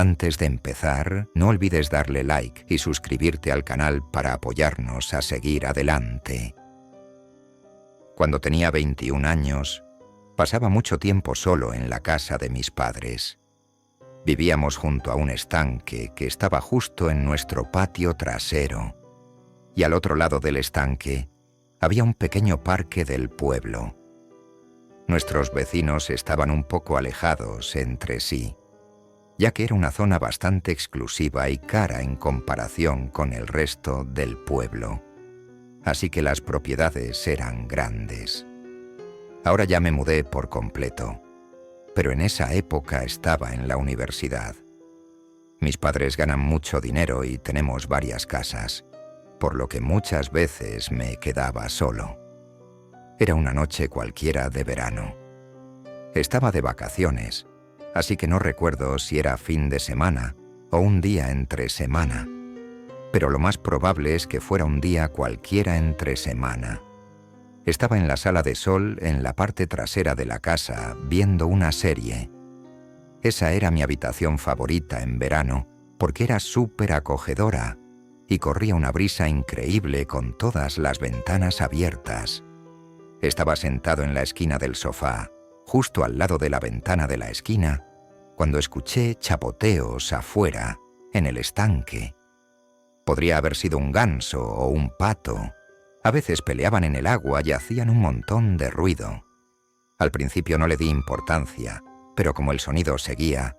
Antes de empezar, no olvides darle like y suscribirte al canal para apoyarnos a seguir adelante. Cuando tenía 21 años, pasaba mucho tiempo solo en la casa de mis padres. Vivíamos junto a un estanque que estaba justo en nuestro patio trasero, y al otro lado del estanque había un pequeño parque del pueblo. Nuestros vecinos estaban un poco alejados entre sí, ya que era una zona bastante exclusiva y cara en comparación con el resto del pueblo. Así que las propiedades eran grandes. Ahora ya me mudé por completo, pero en esa época estaba en la universidad. Mis padres ganan mucho dinero y tenemos varias casas, por lo que muchas veces me quedaba solo. Era una noche cualquiera de verano. Estaba de vacaciones, así que no recuerdo si era fin de semana o un día entre semana, pero lo más probable es que fuera un día cualquiera entre semana. Estaba en la sala de sol en la parte trasera de la casa viendo una serie. Esa era mi habitación favorita en verano porque era súper acogedora y corría una brisa increíble con todas las ventanas abiertas. Estaba sentado en la esquina del sofá, justo al lado de la ventana de la esquina, cuando escuché chapoteos afuera, en el estanque. Podría haber sido un ganso o un pato. A veces peleaban en el agua y hacían un montón de ruido. Al principio no le di importancia, pero como el sonido seguía,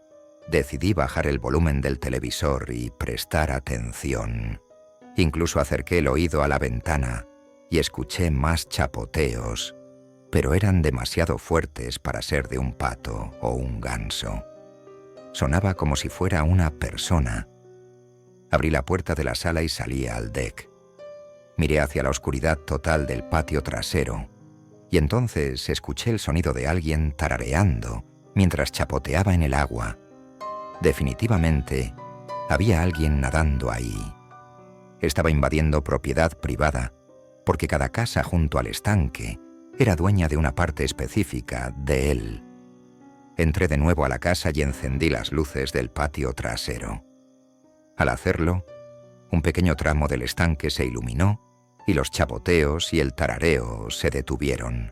decidí bajar el volumen del televisor y prestar atención. Incluso acerqué el oído a la ventana y escuché más chapoteos, pero eran demasiado fuertes para ser de un pato o un ganso. Sonaba como si fuera una persona. Abrí la puerta de la sala y salí al deck. Miré hacia la oscuridad total del patio trasero y entonces escuché el sonido de alguien tarareando mientras chapoteaba en el agua. Definitivamente, había alguien nadando ahí. Estaba invadiendo propiedad privada, porque cada casa junto al estanque era dueña de una parte específica de él. Entré de nuevo a la casa y encendí las luces del patio trasero. Al hacerlo, un pequeño tramo del estanque se iluminó y los chapoteos y el tarareo se detuvieron.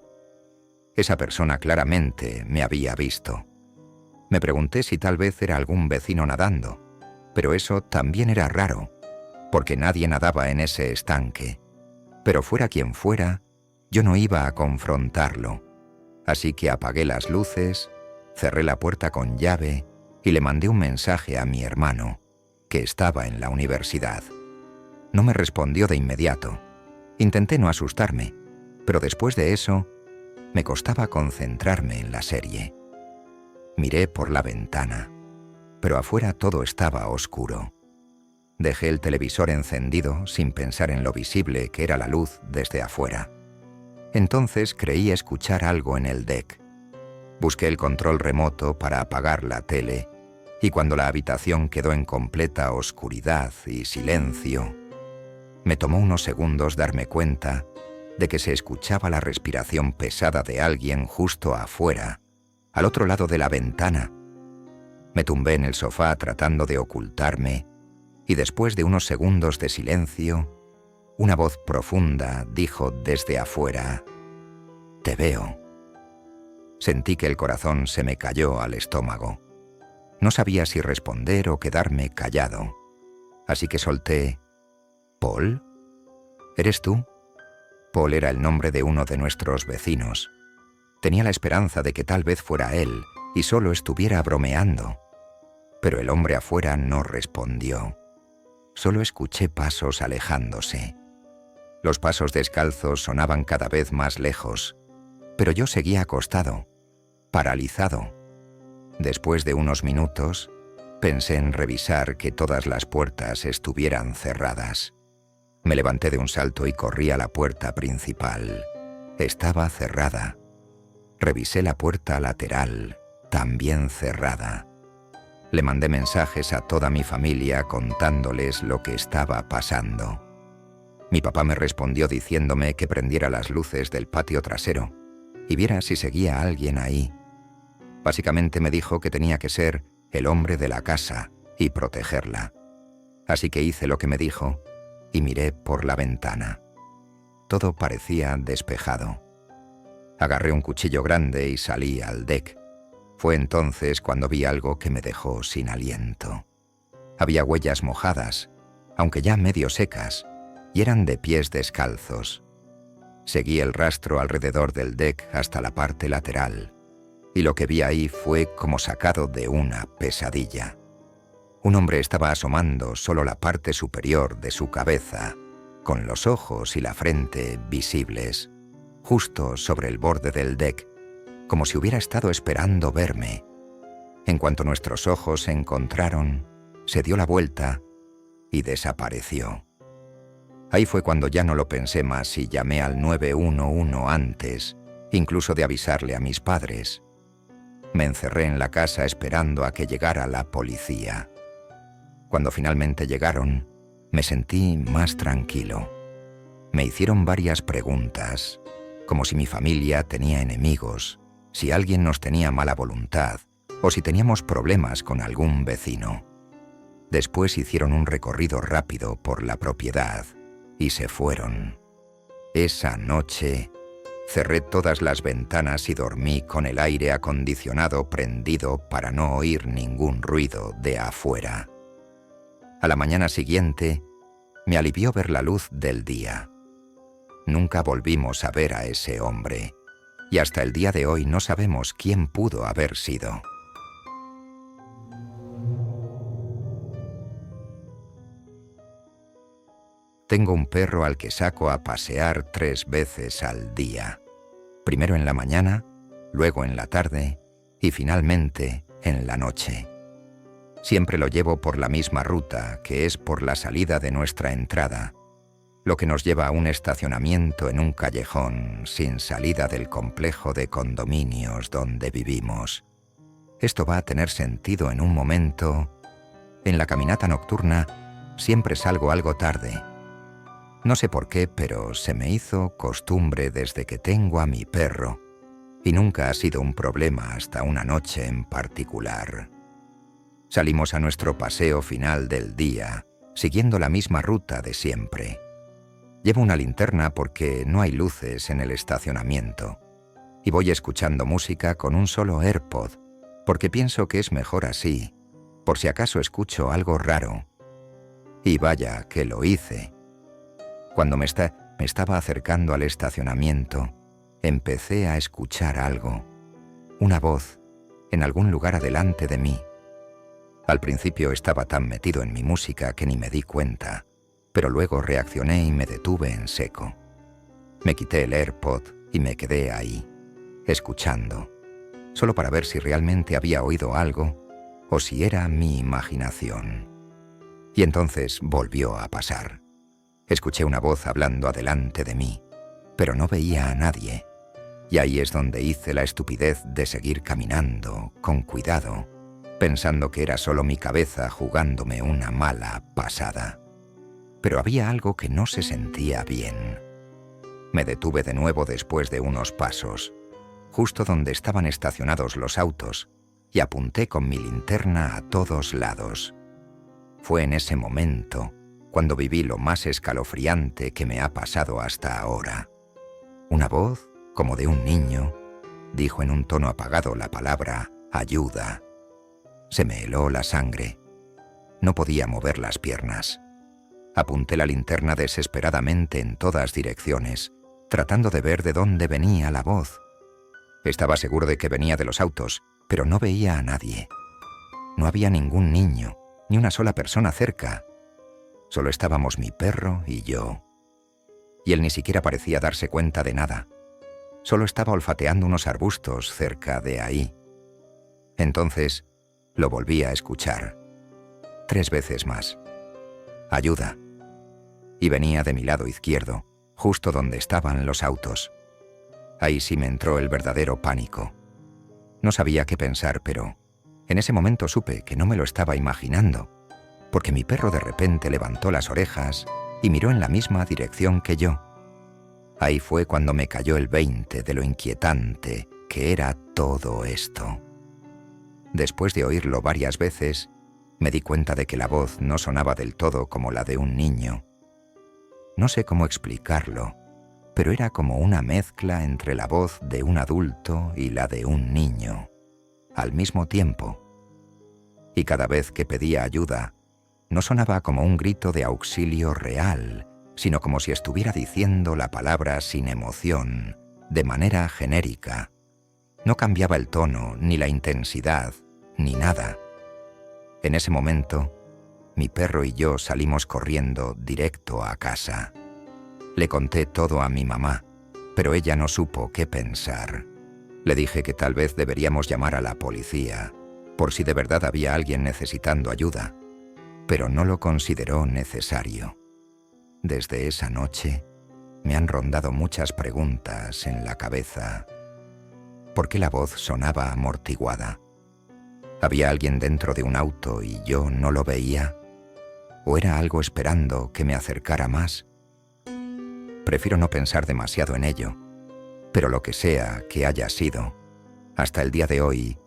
Esa persona claramente me había visto. Me pregunté si tal vez era algún vecino nadando, pero eso también era raro, porque nadie nadaba en ese estanque. Pero fuera quien fuera, yo no iba a confrontarlo, así que apagué las luces, cerré la puerta con llave y le mandé un mensaje a mi hermano, que estaba en la universidad. No me respondió de inmediato. Intenté no asustarme, pero después de eso, me costaba concentrarme en la serie. Miré por la ventana, pero afuera todo estaba oscuro. Dejé el televisor encendido sin pensar en lo visible que era la luz desde afuera. Entonces creí escuchar algo en el deck. Busqué el control remoto para apagar la tele y cuando la habitación quedó en completa oscuridad y silencio, me tomó unos segundos darme cuenta de que se escuchaba la respiración pesada de alguien justo afuera, al otro lado de la ventana. Me tumbé en el sofá tratando de ocultarme y después de unos segundos de silencio, una voz profunda dijo desde afuera: «Te veo». Sentí que el corazón se me cayó al estómago. No sabía si responder o quedarme callado, así que solté: «¿Paul? ¿Eres tú?» Paul era el nombre de uno de nuestros vecinos. Tenía la esperanza de que tal vez fuera él y solo estuviera bromeando. Pero el hombre afuera no respondió. Solo escuché pasos alejándose. Los pasos descalzos sonaban cada vez más lejos, pero yo seguía acostado, paralizado. Después de unos minutos, pensé en revisar que todas las puertas estuvieran cerradas. Me levanté de un salto y corrí a la puerta principal. Estaba cerrada. Revisé la puerta lateral, también cerrada. Le mandé mensajes a toda mi familia contándoles lo que estaba pasando. Mi papá me respondió diciéndome que prendiera las luces del patio trasero y viera si seguía alguien ahí. Básicamente me dijo que tenía que ser el hombre de la casa y protegerla. Así que hice lo que me dijo y miré por la ventana. Todo parecía despejado. Agarré un cuchillo grande y salí al deck. Fue entonces cuando vi algo que me dejó sin aliento. Había huellas mojadas, aunque ya medio secas, y eran de pies descalzos. Seguí el rastro alrededor del deck hasta la parte lateral, y lo que vi ahí fue como sacado de una pesadilla. Un hombre estaba asomando solo la parte superior de su cabeza, con los ojos y la frente visibles, justo sobre el borde del deck, como si hubiera estado esperando verme. En cuanto nuestros ojos se encontraron, se dio la vuelta y desapareció. Ahí fue cuando ya no lo pensé más y llamé al 911 antes, incluso de avisarle a mis padres. Me encerré en la casa esperando a que llegara la policía. Cuando finalmente llegaron, me sentí más tranquilo. Me hicieron varias preguntas, como si mi familia tenía enemigos, si alguien nos tenía mala voluntad o si teníamos problemas con algún vecino. Después hicieron un recorrido rápido por la propiedad y se fueron. Esa noche cerré todas las ventanas y dormí con el aire acondicionado prendido para no oír ningún ruido de afuera. A la mañana siguiente, me alivió ver la luz del día. Nunca volvimos a ver a ese hombre, y hasta el día de hoy no sabemos quién pudo haber sido. Tengo un perro al que saco a pasear 3 veces al día. Primero en la mañana, luego en la tarde y finalmente en la noche. Siempre lo llevo por la misma ruta, que es por la salida de nuestra entrada, lo que nos lleva a un estacionamiento en un callejón sin salida del complejo de condominios donde vivimos. Esto va a tener sentido en un momento. En la caminata nocturna siempre salgo algo tarde. No sé por qué, pero se me hizo costumbre desde que tengo a mi perro, y nunca ha sido un problema hasta una noche en particular. Salimos a nuestro paseo final del día, siguiendo la misma ruta de siempre. Llevo una linterna porque no hay luces en el estacionamiento, y voy escuchando música con un solo AirPod, porque pienso que es mejor así, por si acaso escucho algo raro. Y vaya que lo hice. Cuando me estaba acercando al estacionamiento, empecé a escuchar algo, una voz, en algún lugar adelante de mí. Al principio estaba tan metido en mi música que ni me di cuenta, pero luego reaccioné y me detuve en seco. Me quité el AirPod y me quedé ahí, escuchando, solo para ver si realmente había oído algo o si era mi imaginación. Y entonces volvió a pasar. Escuché una voz hablando adelante de mí, pero no veía a nadie. Y ahí es donde hice la estupidez de seguir caminando, con cuidado, pensando que era solo mi cabeza jugándome una mala pasada. Pero había algo que no se sentía bien. Me detuve de nuevo después de unos pasos, justo donde estaban estacionados los autos, y apunté con mi linterna a todos lados. Fue en ese momento cuando viví lo más escalofriante que me ha pasado hasta ahora. Una voz, como de un niño, dijo en un tono apagado la palabra «ayuda». Se me heló la sangre. No podía mover las piernas. Apunté la linterna desesperadamente en todas direcciones, tratando de ver de dónde venía la voz. Estaba seguro de que venía de los autos, pero no veía a nadie. No había ningún niño, ni una sola persona cerca. Solo estábamos mi perro y yo. Y él ni siquiera parecía darse cuenta de nada. Solo estaba olfateando unos arbustos cerca de ahí. Entonces, lo volví a escuchar. 3 veces más. «Ayuda». Y venía de mi lado izquierdo, justo donde estaban los autos. Ahí sí me entró el verdadero pánico. No sabía qué pensar, pero en ese momento supe que no me lo estaba imaginando, porque mi perro de repente levantó las orejas y miró en la misma dirección que yo. Ahí fue cuando me cayó el 20 de lo inquietante que era todo esto. Después de oírlo varias veces, Me di cuenta de que la voz no sonaba del todo como la de un niño. No sé cómo explicarlo, pero era como una mezcla entre la voz de un adulto y la de un niño, al mismo tiempo. Y cada vez que pedía ayuda, no sonaba como un grito de auxilio real, sino como si estuviera diciendo la palabra sin emoción, de manera genérica. No cambiaba el tono, ni la intensidad, ni nada. En ese momento, mi perro y yo salimos corriendo directo a casa. Le conté todo a mi mamá, pero ella no supo qué pensar. Le dije que tal vez deberíamos llamar a la policía, por si de verdad había alguien necesitando ayuda, pero no lo consideró necesario. Desde esa noche, me han rondado muchas preguntas en la cabeza. ¿Por qué la voz sonaba amortiguada? ¿Había alguien dentro de un auto y yo no lo veía? ¿O era algo esperando que me acercara más? Prefiero no pensar demasiado en ello, pero lo que sea que haya sido, hasta el día de hoy,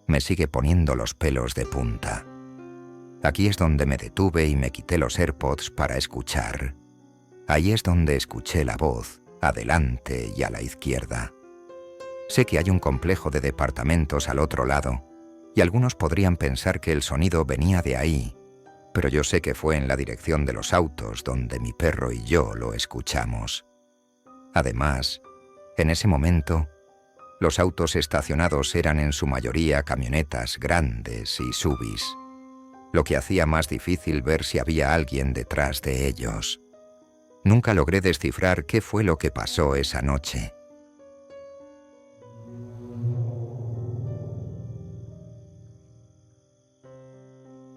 me sigue poniendo los pelos de punta. Aquí es donde me detuve y me quité los AirPods para escuchar. Ahí es donde escuché la voz, adelante y a la izquierda. Sé que hay un complejo de departamentos al otro lado, y algunos podrían pensar que el sonido venía de ahí, pero yo sé que fue en la dirección de los autos donde mi perro y yo lo escuchamos. Además, en ese momento, los autos estacionados eran en su mayoría camionetas grandes y SUVs, lo que hacía más difícil ver si había alguien detrás de ellos. Nunca logré descifrar qué fue lo que pasó esa noche.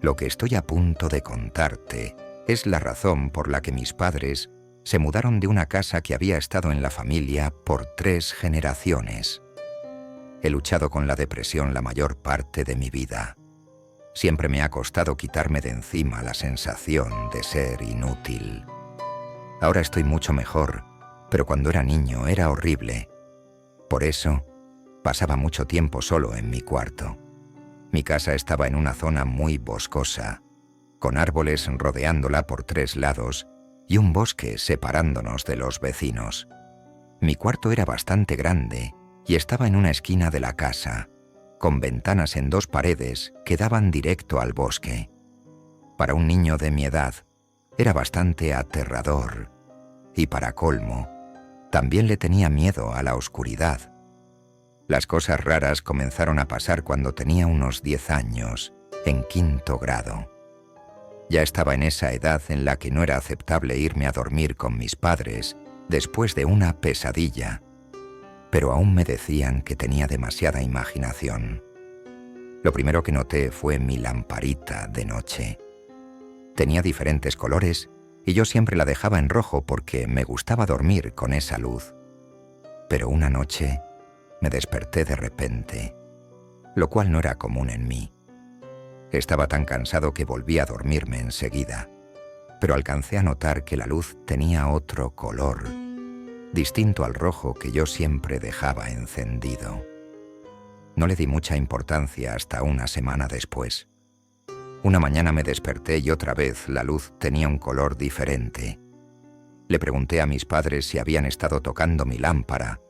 Lo que estoy a punto de contarte es la razón por la que mis padres se mudaron de una casa que había estado en la familia por 3 generaciones. He luchado con la depresión la mayor parte de mi vida. Siempre me ha costado quitarme de encima la sensación de ser inútil. Ahora estoy mucho mejor, pero cuando era niño era horrible. Por eso, pasaba mucho tiempo solo en mi cuarto. Mi casa estaba en una zona muy boscosa, con árboles rodeándola por 3 lados y un bosque separándonos de los vecinos. Mi cuarto era bastante grande y estaba en una esquina de la casa, con ventanas en 2 paredes que daban directo al bosque. Para un niño de mi edad, era bastante aterrador, y para colmo, también le tenía miedo a la oscuridad. Las cosas raras comenzaron a pasar cuando tenía unos 10 años, en 5º grado. Ya estaba en esa edad en la que no era aceptable irme a dormir con mis padres después de una pesadilla, pero aún me decían que tenía demasiada imaginación. Lo primero que noté fue mi lamparita de noche. Tenía diferentes colores y yo siempre la dejaba en rojo porque me gustaba dormir con esa luz. Pero una noche me desperté de repente, lo cual no era común en mí. Estaba tan cansado que volví a dormirme enseguida, pero alcancé a notar que la luz tenía otro color, distinto al rojo que yo siempre dejaba encendido. No le di mucha importancia hasta una semana después. Una mañana me desperté y otra vez la luz tenía un color diferente. Le pregunté a mis padres si habían estado tocando mi lámpara,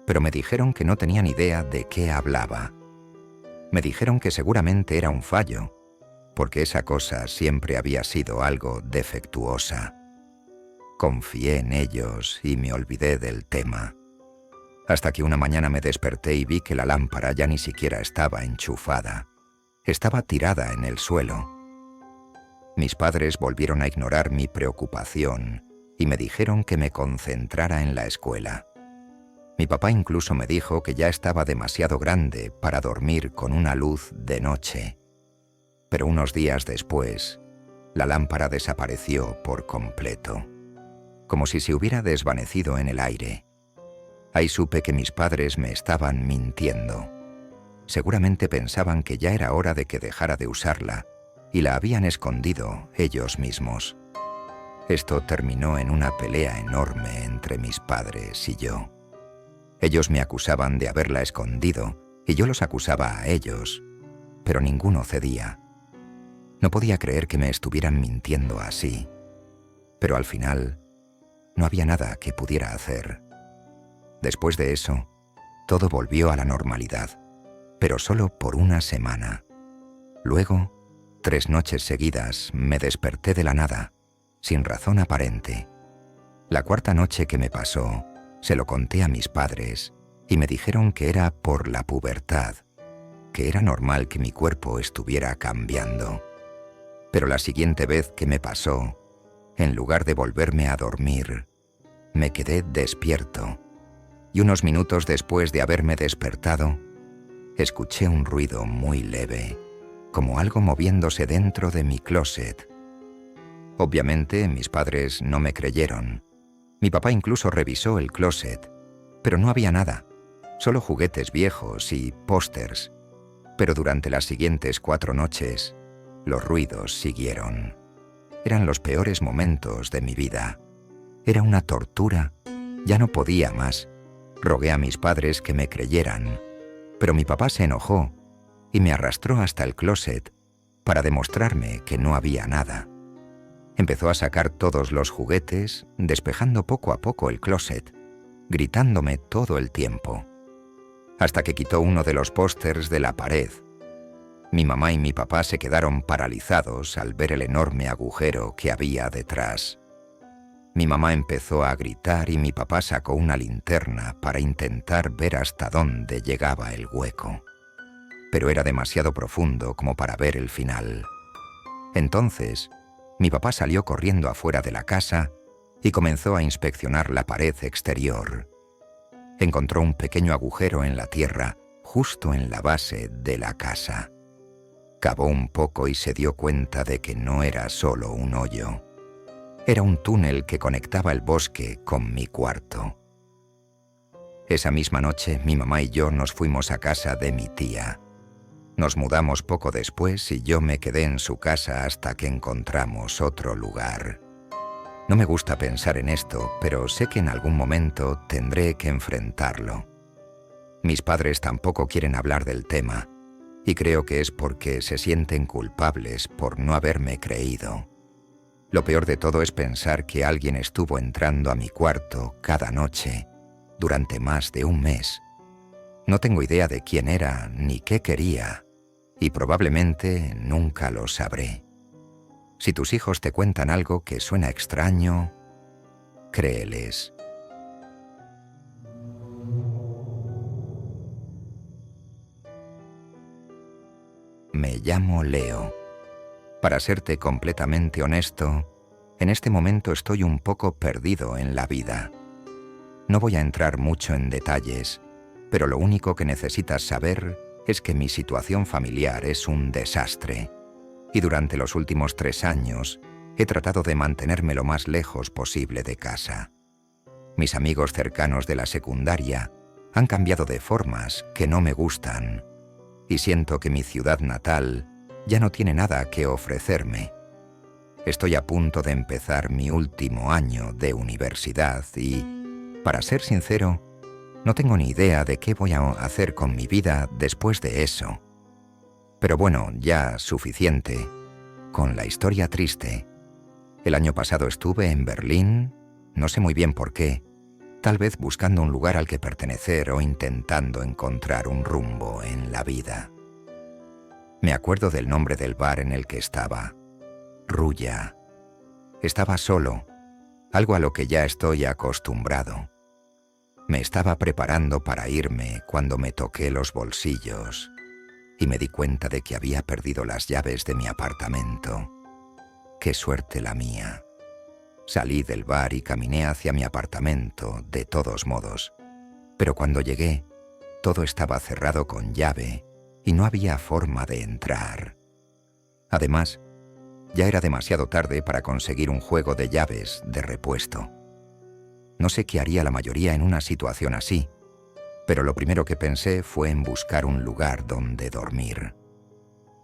pero me dijeron que no tenían idea de qué hablaba. Me dijeron que seguramente era un fallo, porque esa cosa siempre había sido algo defectuosa. Confié en ellos y me olvidé del tema. Hasta que una mañana me desperté y vi que la lámpara ya ni siquiera estaba enchufada. Estaba tirada en el suelo. Mis padres volvieron a ignorar mi preocupación y me dijeron que me concentrara en la escuela. Mi papá incluso me dijo que ya estaba demasiado grande para dormir con una luz de noche. Pero unos días después, la lámpara desapareció por completo, como si se hubiera desvanecido en el aire. Ahí supe que mis padres me estaban mintiendo. Seguramente pensaban que ya era hora de que dejara de usarla y la habían escondido ellos mismos. Esto terminó en una pelea enorme entre mis padres y yo. Ellos me acusaban de haberla escondido y yo los acusaba a ellos, pero ninguno cedía. No podía creer que me estuvieran mintiendo así, pero al final no había nada que pudiera hacer. Después de eso, todo volvió a la normalidad, pero solo por una semana. Luego, 3 noches seguidas, me desperté de la nada, sin razón aparente. La cuarta noche que me pasó, se lo conté a mis padres y me dijeron que era por la pubertad, que era normal que mi cuerpo estuviera cambiando. Pero la siguiente vez que me pasó, en lugar de volverme a dormir, me quedé despierto y unos minutos después de haberme despertado, escuché un ruido muy leve, como algo moviéndose dentro de mi closet. Obviamente, mis padres no me creyeron. Mi papá incluso revisó el closet, pero no había nada, solo juguetes viejos y pósters. Pero durante las siguientes 4 noches, los ruidos siguieron. Eran los peores momentos de mi vida. Era una tortura. Ya no podía más. Rogué a mis padres que me creyeran, pero mi papá se enojó y me arrastró hasta el closet para demostrarme que no había nada. Empezó a sacar todos los juguetes, despejando poco a poco el closet, gritándome todo el tiempo, hasta que quitó uno de los pósters de la pared. Mi mamá y mi papá se quedaron paralizados al ver el enorme agujero que había detrás. Mi mamá empezó a gritar y mi papá sacó una linterna para intentar ver hasta dónde llegaba el hueco. Pero era demasiado profundo como para ver el final. Entonces, mi papá salió corriendo afuera de la casa y comenzó a inspeccionar la pared exterior. Encontró un pequeño agujero en la tierra, justo en la base de la casa. Cavó un poco y se dio cuenta de que no era solo un hoyo. Era un túnel que conectaba el bosque con mi cuarto. Esa misma noche, mi mamá y yo nos fuimos a casa de mi tía. Nos mudamos poco después y yo me quedé en su casa hasta que encontramos otro lugar. No me gusta pensar en esto, pero sé que en algún momento tendré que enfrentarlo. Mis padres tampoco quieren hablar del tema, y creo que es porque se sienten culpables por no haberme creído. Lo peor de todo es pensar que alguien estuvo entrando a mi cuarto cada noche durante más de un mes. No tengo idea de quién era ni qué quería, y probablemente nunca lo sabré. Si tus hijos te cuentan algo que suena extraño, créeles. Me llamo Leo. Para serte completamente honesto, en este momento estoy un poco perdido en la vida. No voy a entrar mucho en detalles, pero lo único que necesitas saber es que mi situación familiar es un desastre, y durante los últimos 3 años he tratado de mantenerme lo más lejos posible de casa. Mis amigos cercanos de la secundaria han cambiado de formas que no me gustan, y siento que mi ciudad natal ya no tiene nada que ofrecerme. Estoy a punto de empezar mi último año de universidad y, para ser sincero, no tengo ni idea de qué voy a hacer con mi vida después de eso. Pero bueno, ya suficiente con la historia triste. El año pasado estuve en Berlín, no sé muy bien por qué, tal vez buscando un lugar al que pertenecer o intentando encontrar un rumbo en la vida. Me acuerdo del nombre del bar en el que estaba, Ruya. Estaba solo, algo a lo que ya estoy acostumbrado. Me estaba preparando para irme cuando me toqué los bolsillos y me di cuenta de que había perdido las llaves de mi apartamento. ¡Qué suerte la mía! Salí del bar y caminé hacia mi apartamento de todos modos, pero cuando llegué, todo estaba cerrado con llave y no había forma de entrar. Además, ya era demasiado tarde para conseguir un juego de llaves de repuesto. No sé qué haría la mayoría en una situación así, pero lo primero que pensé fue en buscar un lugar donde dormir.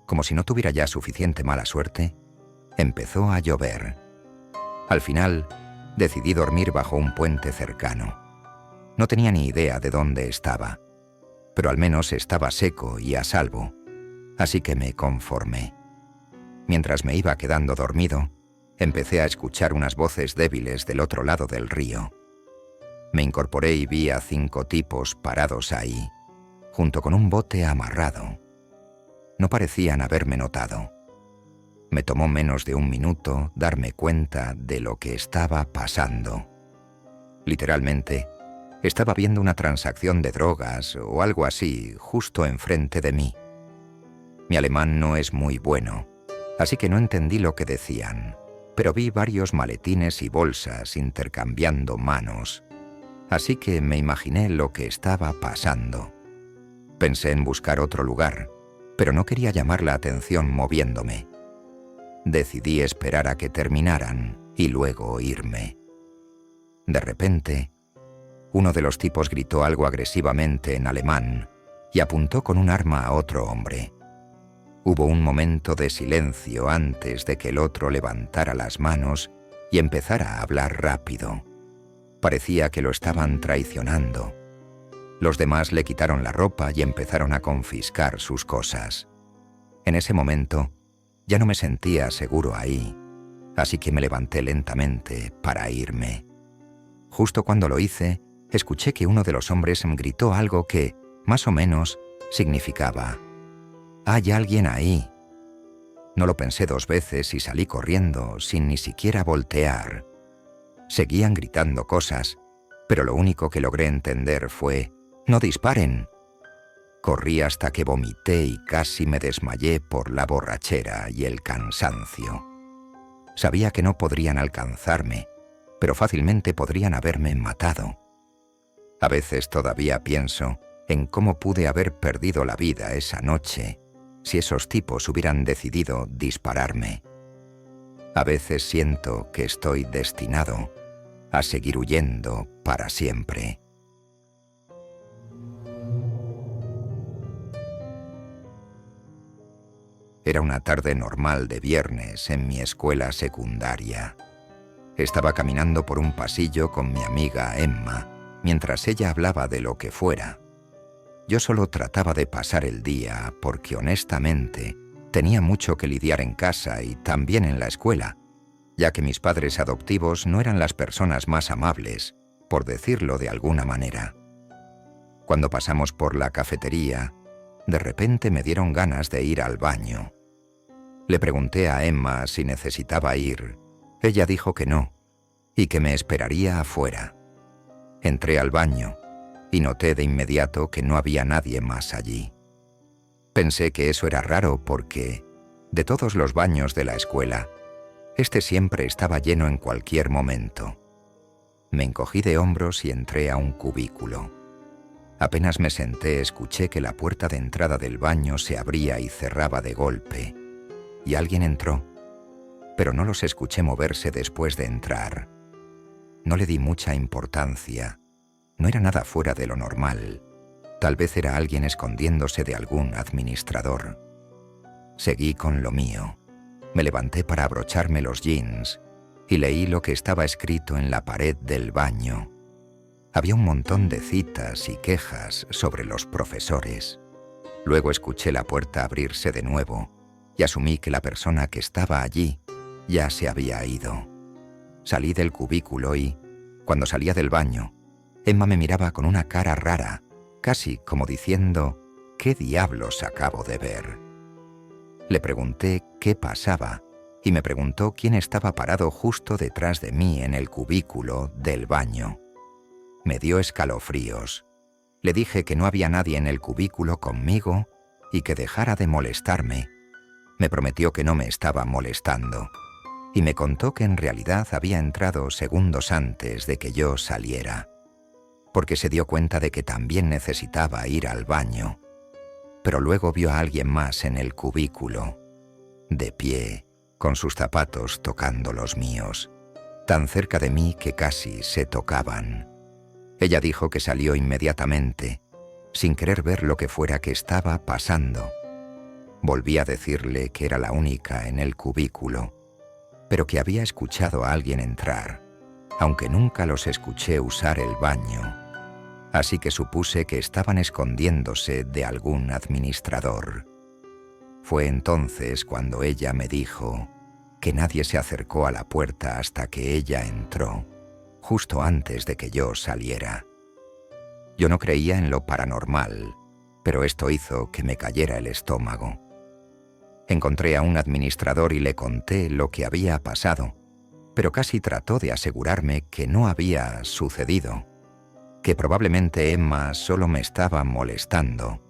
Como si no tuviera ya suficiente mala suerte, empezó a llover. Al final, decidí dormir bajo un puente cercano. No tenía ni idea de dónde estaba, pero al menos estaba seco y a salvo, así que me conformé. Mientras me iba quedando dormido, empecé a escuchar unas voces débiles del otro lado del río. Me incorporé y vi a 5 tipos parados ahí, junto con un bote amarrado. No parecían haberme notado. Me tomó menos de un minuto darme cuenta de lo que estaba pasando. Literalmente, estaba viendo una transacción de drogas o algo así justo enfrente de mí. Mi alemán no es muy bueno, así que no entendí lo que decían, pero vi varios maletines y bolsas intercambiando manos, así que me imaginé lo que estaba pasando. Pensé en buscar otro lugar, pero no quería llamar la atención moviéndome. Decidí esperar a que terminaran y luego irme. De repente, uno de los tipos gritó algo agresivamente en alemán y apuntó con un arma a otro hombre. Hubo un momento de silencio antes de que el otro levantara las manos y empezara a hablar rápido. Parecía que lo estaban traicionando. Los demás le quitaron la ropa y empezaron a confiscar sus cosas. En ese momento, ya no me sentía seguro ahí, así que me levanté lentamente para irme. Justo cuando lo hice, escuché que uno de los hombres me gritó algo que, más o menos, significaba: «Hay alguien ahí». No lo pensé 2 veces y salí corriendo sin ni siquiera voltear. Seguían gritando cosas, pero lo único que logré entender fue: «¡No disparen!». Corrí hasta que vomité y casi me desmayé por la borrachera y el cansancio. Sabía que no podrían alcanzarme, pero fácilmente podrían haberme matado. A veces todavía pienso en cómo pude haber perdido la vida esa noche si esos tipos hubieran decidido dispararme. A veces siento que estoy destinado a seguir huyendo para siempre. Era una tarde normal de viernes en mi escuela secundaria. Estaba caminando por un pasillo con mi amiga Emma, mientras ella hablaba de lo que fuera. Yo solo trataba de pasar el día porque, honestamente, tenía mucho que lidiar en casa y también en la escuela, ya que mis padres adoptivos no eran las personas más amables, por decirlo de alguna manera. Cuando pasamos por la cafetería, de repente me dieron ganas de ir al baño. Le pregunté a Emma si necesitaba ir. Ella dijo que no, y que me esperaría afuera. Entré al baño y noté de inmediato que no había nadie más allí. Pensé que eso era raro porque, de todos los baños de la escuela, este siempre estaba lleno en cualquier momento. Me encogí de hombros y entré a un cubículo. Apenas me senté, escuché que la puerta de entrada del baño se abría y cerraba de golpe, y alguien entró, pero no los escuché moverse después de entrar. No le di mucha importancia. No era nada fuera de lo normal. Tal vez era alguien escondiéndose de algún administrador. Seguí con lo mío. Me levanté para abrocharme los jeans y leí lo que estaba escrito en la pared del baño. Había un montón de citas y quejas sobre los profesores. Luego escuché la puerta abrirse de nuevo y asumí que la persona que estaba allí ya se había ido. Salí del cubículo y, cuando salía del baño, Emma me miraba con una cara rara, casi como diciendo: «¿Qué diablos acabo de ver?». Le pregunté qué pasaba y me preguntó quién estaba parado justo detrás de mí en el cubículo del baño. Me dio escalofríos. Le dije que no había nadie en el cubículo conmigo y que dejara de molestarme. Me prometió que no me estaba molestando y me contó que en realidad había entrado segundos antes de que yo saliera, porque se dio cuenta de que también necesitaba ir al baño. Pero luego vio a alguien más en el cubículo, de pie, con sus zapatos tocando los míos, tan cerca de mí que casi se tocaban. Ella dijo que salió inmediatamente, sin querer ver lo que fuera que estaba pasando. Volví a decirle que era la única en el cubículo, pero que había escuchado a alguien entrar, aunque nunca los escuché usar el baño. Así que supuse que estaban escondiéndose de algún administrador. Fue entonces cuando ella me dijo que nadie se acercó a la puerta hasta que ella entró, justo antes de que yo saliera. Yo no creía en lo paranormal, pero esto hizo que me cayera el estómago. Encontré a un administrador y le conté lo que había pasado, pero casi trató de asegurarme que no había sucedido, que probablemente Emma solo me estaba molestando,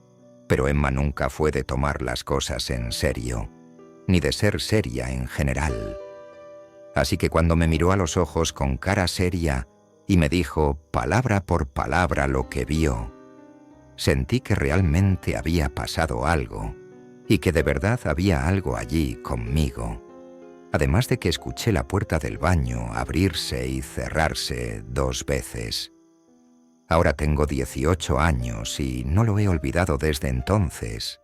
pero Emma nunca fue de tomar las cosas en serio, ni de ser seria en general. Así que cuando me miró a los ojos con cara seria y me dijo palabra por palabra lo que vio, sentí que realmente había pasado algo y que de verdad había algo allí conmigo. Además de que escuché la puerta del baño abrirse y cerrarse 2 veces. Ahora tengo 18 años y no lo he olvidado desde entonces.